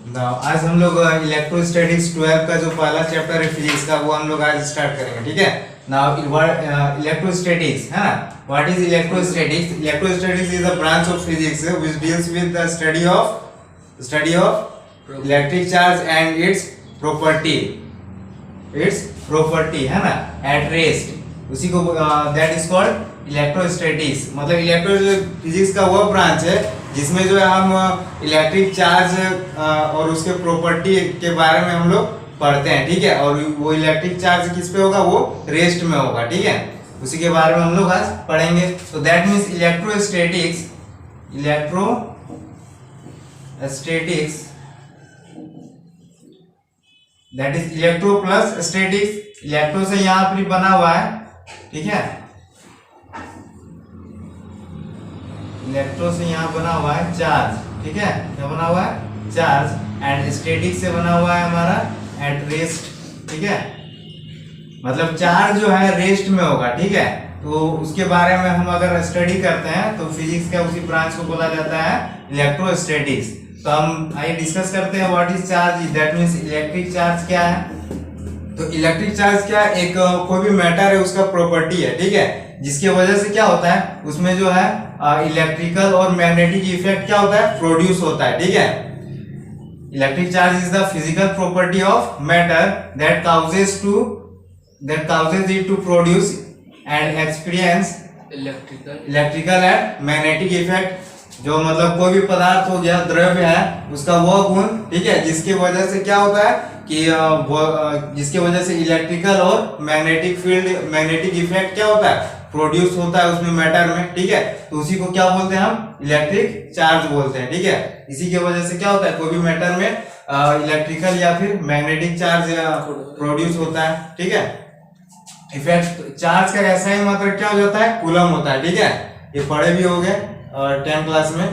आज हम लोग इलेक्ट्रोस्टैटिक्स 12 का जो पहला चैप्टर है फिजिक्स का वो हम लोग आज स्टार्ट करेंगे, ठीक है। नाउ इलेक्ट्रोस्टैटिक्स है ना, what is electrostatics? Electrostatics is a branch of physics which deals with the study of electric charge and it's property है ना, एट रेस्ट। उसी को दैट इज कॉल्ड इलेक्ट्रोस्टैटिक्स। मतलब इलेक्ट्रोफिजिक्स का वो ब्रांच है जिसमें जो है हम इलेक्ट्रिक चार्ज और उसके प्रॉपर्टी के बारे में हम लोग पढ़ते हैं, ठीक है। और वो इलेक्ट्रिक चार्ज किस पे होगा? वो रेस्ट में होगा, ठीक है। उसी के बारे में हम लोग आज पढ़ेंगे। तो that means electrostatics that is electro plus statics. Electro से यहाँ पर बना हुआ है, ठीक है। इलेक्ट्रो से यहाँ बना हुआ है चार्ज, ठीक है। क्या बना हुआ है? चार्ज। एंड स्टैटिक से बना हुआ है हमारा एट रेस्ट, ठीक है। मतलब चार्ज जो है रेस्ट में होगा, ठीक है। तो उसके बारे में हम अगर स्टडी करते हैं तो फिजिक्स का उसी ब्रांच को बोला जाता है इलेक्ट्रोस्टैटिक्स। तो हम आइए डिस्कस करते हैं what is charge. That means electric charge क्या है? तो इलेक्ट्रिक चार्ज क्या है? एक कोई भी मैटर है उसका प्रॉपर्टी है, ठीक है, जिसकी वजह से क्या होता है उसमें जो है इलेक्ट्रिकल और मैग्नेटिक इफेक्ट क्या होता है? प्रोड्यूस होता है, ठीक है। Electric charge is the physical property of matter that causes it to produce and experience electrical and magnetic effect. जो मतलब कोई भी पदार्थ हो गया, द्रव्य है, उसका वो गुण, ठीक है, जिसकी वजह से क्या होता है कि जिसकी वजह से इलेक्ट्रिकल और मैग्नेटिक इफेक्ट क्या होता है? प्रोड्यूस होता है उसमें मैटर में, ठीक है। तो उसी को क्या बोलते हैं हम? इलेक्ट्रिक चार्ज बोलते हैं, ठीक है। इसी की वजह से क्या होता है? कोई भी मैटर में इलेक्ट्रिकल या फिर मैग्नेटिक चार्ज प्रोड्यूस होता है, ठीक है। इफेक्ट चार्ज का ऐसा ही मतलब क्या हो जाता है? कूलम होता है, ठीक है। ये पढ़े भी हो गए 10 क्लास में।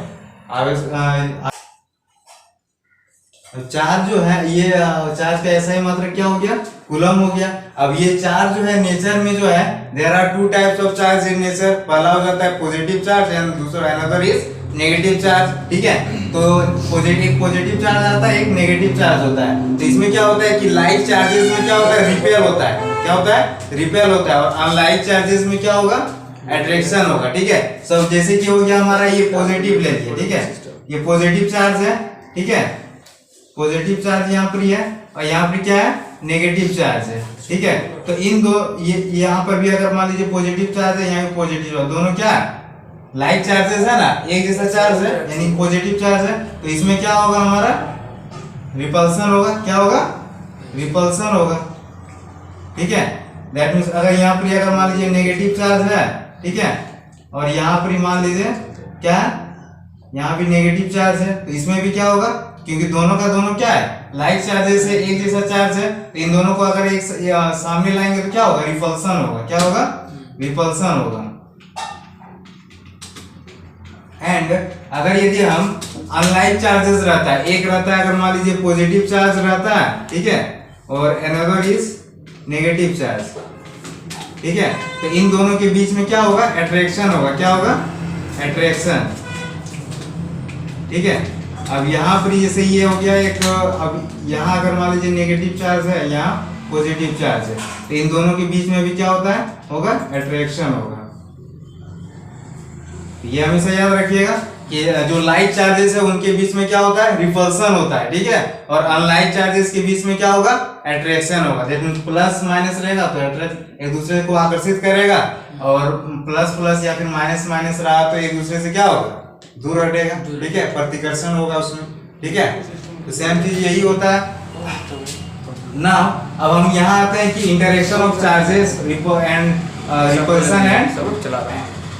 चार्ज जो है ये चार्ज का ऐसा ही मतलब क्या हो गया? कूलम हो गया। अब ये चार्ज जो है नेचर में जो है there are two types of charge in nature. पहला हो जाता है पॉजिटिव चार्ज एंड दूसरा अनदर इज नेगेटिव चार्ज, ठीक है। तो पॉजिटिव चार्ज आता है, एक नेगेटिव चार्ज होता है। तो इसमें क्या होता है कि लाइक चार्जेस में क्या होता है? रिपेल होता है। क्या होता है? रिपेल होता है। और अनलाइक चार्जेस में क्या होगा? अट्रैक्शन होगा, ठीक है। सब जैसे कि हो गया हमारा ये पॉजिटिव ले लिया, ठीक है, ये पॉजिटिव चार्ज है, ठीक है। पॉजिटिव चार्ज यहाँ पर है और यहाँ पर क्या है? नेगेटिव चार्ज है, ठीक है। तो इन दो ये यहाँ पर भी अगर मान लीजिए पॉजिटिव चार्ज है, यहाँ पॉजिटिव है, दोनों क्या है? लाइक चार्जेस है ना, एक जैसा चार्ज है, यानी पॉजिटिव चार्ज है। तो इसमें क्या होगा? हमारा रिपल्सन होगा। क्या होगा? रिपल्सन होगा, ठीक है। दैट मीन्स अगर यहाँ पर अगर मान लीजिए नेगेटिव चार्ज है, ठीक है, और यहाँ पर मान लीजिए क्या है? यहाँ भी नेगेटिव चार्ज है, तो इसमें भी क्या होगा? क्योंकि दोनों का दोनों क्या है? लाइक चार्जेस है, एक जैसा चार्ज है। तो इन दोनों को अगर एक सामने लाएंगे तो क्या होगा? रिपल्सन होगा। क्या होगा? रिपल्सन होगा। एंड अगर यदि हम अनलाइक चार्जेस रहता है, एक रहता है अगर मान लीजिए पॉजिटिव चार्ज रहता है, ठीक है, और अनदर इज नेगेटिव चार्ज, ठीक है। तो इन दोनों के बीच में क्या होगा? अट्रैक्शन होगा। क्या होगा? अट्रैक्शन, ठीक है। अब यहाँ पर जैसे ये हो गया एक, अब यहाँ अगर मान लीजिए नेगेटिव चार्ज है, यहाँ पॉजिटिव चार्ज है, तो इन दोनों के बीच में भी क्या होता है? होगा अट्रैक्शन होगा। ये हमेशा याद रखिएगा कि जो लाइक चार्जेस है उनके बीच में क्या होता है? रिपल्सन होता है, ठीक है। और अनलाइक चार्जेस के बीच में क्या होगा? अट्रैक्शन होगा। जैसे प्लस माइनस रहेगा तो एक दूसरे को आकर्षित करेगा, और प्लस प्लस या फिर माइनस माइनस रहा तो एक दूसरे से क्या होगा? दूर हटेगा, ठीक है, प्रतिकर्षण होगा उसमें, ठीक है। तो सेम चीज यही होता है ना। अब हम यहाँ आते हैं कि interaction of charges and repulsion and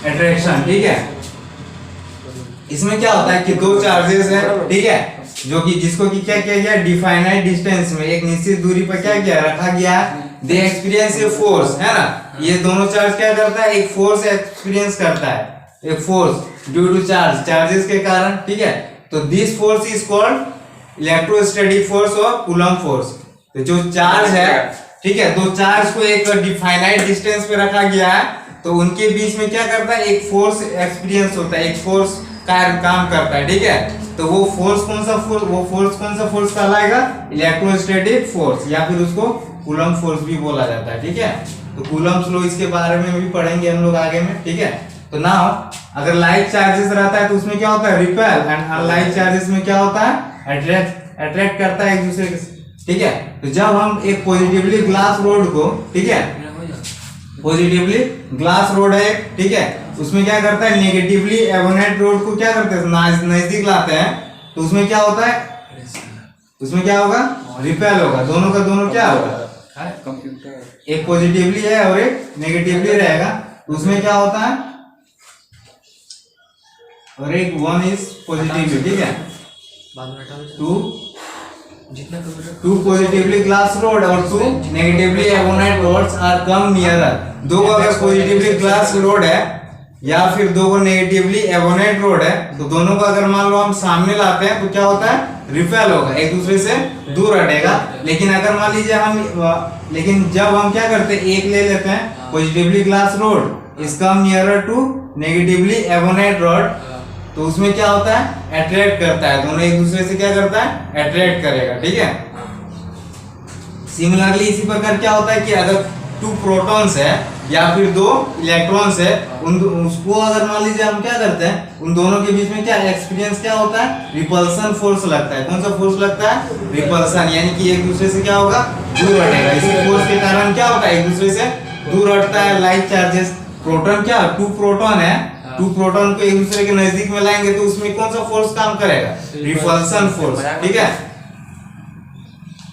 attraction, ठीक है। इसमें क्या होता है कि दो चार्जेस है, ठीक है, जो कि जिसको कि क्या किया गया? डिफाइनाइट डिस्टेंस में, एक निश्चित दूरी पर क्या किया? रखा गया है। दे एक्सपीरियंस ए फोर्स, है ना। ये दोनों चार्ज क्या करता है? एक फोर्स एक्सपीरियंस करता है, एक फोर्स ड्यू टू चार्जेस के कारण, ठीक है। तो this force is called electrostatic force और कूलम फोर्स। तो जो चार्ज है, ठीक है, दो चार्ज को एक डिफाइनाइट डिस्टेंस पे रखा गया है, तो उनके बीच में क्या करता है? एक फोर्स एक्सपीरियंस होता है, एक फोर्स काम करता है, ठीक है। तो वो फोर्स कौन सा फोर्स कहलाएगा? इलेक्ट्रोस्टैटिक फोर्स, या फिर उसको कूलम्ब फोर्स भी बोला जाता है, ठीक है। तो कूलम्ब लॉ इसके बारे में भी पढ़ेंगे हम लोग आगे में, ठीक है। तो नाउ अगर लाइक चार्जेस रहता है तो उसमें क्या होता है? रिपेल, एंड अनलाइक चार्जेस में क्या होता है? अट्रैक्ट करता है एक दूसरे के, ठीक है। तो जब हम एक पॉजिटिवली ग्लास रोड को, ठीक है, पॉजिटिवली ग्लास रोड है, ठीक है, उसमें क्या करता है? नेगेटिवली एबोनेट रोड को क्या करते हैं? नजदीक लाते हैं, तो उसमें क्या होता है? उसमें क्या होगा? रिपेल होगा, दोनों का दोनों क्या होगा? एक पॉजिटिवली है और एक नेगेटिवली रहेगा, तो उसमें क्या होता है? और एक वन इज पॉजिटिवली, ठीक है, टू पॉजिटिवली ग्लास रोड और two negatively ebonite rods are come nearer. दो को अगर पॉजिटिवली ग्लास रोड है या फिर दो को नेगेटिवली एबोनेट रोड है, तो दोनों को अगर मान लो हम सामने लाते हैं तो क्या होता है? रिपेल होगा, एक दूसरे से दूर हटेगा। लेकिन अगर मान लीजिए लेकिन जब हम क्या करते हैं? एक ले लेते हैं positively glass rod is come nearer to negatively ebonite rod, तो उसमें क्या होता है? अट्रैक्ट करता है, दोनों एक दूसरे से क्या करता है? अट्रैक्ट करेगा, ठीक है। सिमिलरली इसी प्रकार क्या होता है कि अगर टू प्रोटॉन्स है या फिर दो इलेक्ट्रॉन्स है, उसको अगर मान लीजिए हम क्या करते हैं? उन दोनों के बीच में क्या एक्सपीरियंस क्या होता है? रिपल्सन फोर्स लगता है। कौन सा फोर्स लगता है? रिपल्सन, यानी कि एक दूसरे से क्या होगा? दूर हटेगा। इसी फोर्स के कारण क्या होता है? एक दूसरे से दूर हटता है लाइक चार्जेस। प्रोटॉन क्या? टू प्रोटॉन है, टू प्रोटॉन को एक दूसरे के नजदीक में लाएंगे तो उसमें कौन सा फोर्स काम करेगा? रिपल्सन फोर्स, ठीक है।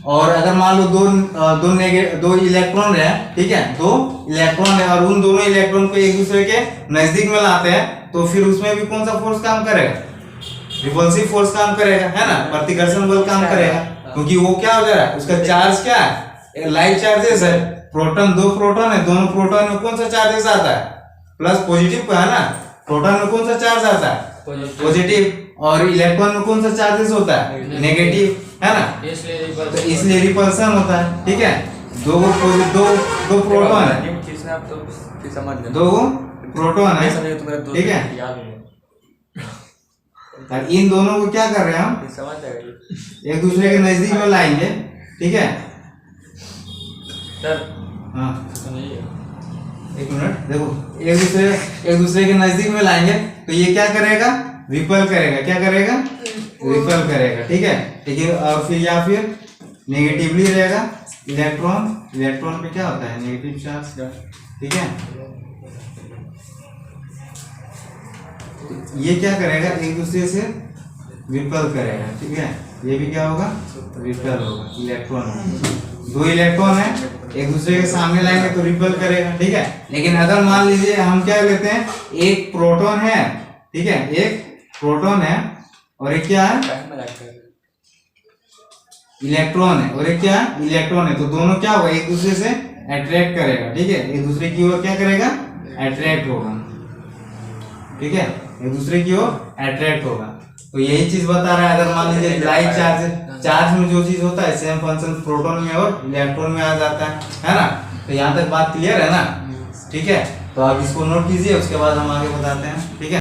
और अगर मान लो दो इलेक्ट्रॉन है, ठीक है, दो इलेक्ट्रॉन है और उन दोनों इलेक्ट्रॉन को एक दूसरे के नजदीक में लाते हैं, तो फिर उसमें भी कौन सा फोर्स काम करेगा? रिपल्सिव फोर्स काम करेगा, है ना, प्रतिकर्षण बल काम करेगा, क्योंकि वो क्या हो जा रहा है? उसका चार्ज क्या है? लाइक चार्जेस है। प्रोटॉन, दो प्रोटॉन है, दोनों प्रोटॉन में कौन सा चार्जेस आता है? प्लस पॉजिटिव का, है ना। प्रोटॉन में कौन सा चार्ज आता है? पॉजिटिव। और इलेक्ट्रॉन में कौन सा चार्जेस होता है? नेगेटिव, है ना। इसलिए रिपल्सन होता है, ठीक है। दो प्रोटॉन है, दो प्रोटॉन है, ठीक है। और इन दोनों को क्या कर रहे हैं हम? एक दूसरे के नजदीक में लाएंगे, ठीक है। हाँ, एक मिनट देखो, एक दूसरे के नजदीक में लाएंगे तो ये क्या करेगा? रिपेल करेगा। क्या करेगा? रिपेल करेगा, ठीक है। ठीक है, और फिर या फिर नेगेटिवली रहेगा। इलेक्ट्रॉन पे क्या होता है? नेगेटिव चार्ज, ठीक है। ये क्या करेगा? एक दूसरे से रिपेल करेगा, ठीक है। ये भी क्या होगा? रिपेल होगा। इलेक्ट्रॉन, दो इलेक्ट्रॉन है, एक दूसरे के सामने लाएंगे तो रिपेल करेगा, ठीक है। लेकिन अगर मान लीजिए हम क्या लेते हैं? एक प्रोटॉन है, ठीक है, एक प्रोटॉन है और एक क्या है? इलेक्ट्रॉन है, और एक क्या है? इलेक्ट्रॉन है। तो दोनों क्या होगा? एक दूसरे से अट्रैक्ट करेगा, ठीक है। एक दूसरे की ओर क्या करेगा? अट्रैक्ट होगा, ठीक है। एक दूसरे की ओर अट्रैक्ट होगा। तो यही चीज बता रहा है। अगर मान लीजिए लाइक चार्ज में जो चीज होता है सेम फंक्शन प्रोटॉन में और इलेक्ट्रॉन में आ जाता है ना। तो यहाँ तक बात क्लियर है ना? ठीक है, तो आप इसको नोट कीजिए, उसके बाद हम आगे बताते हैं, ठीक है।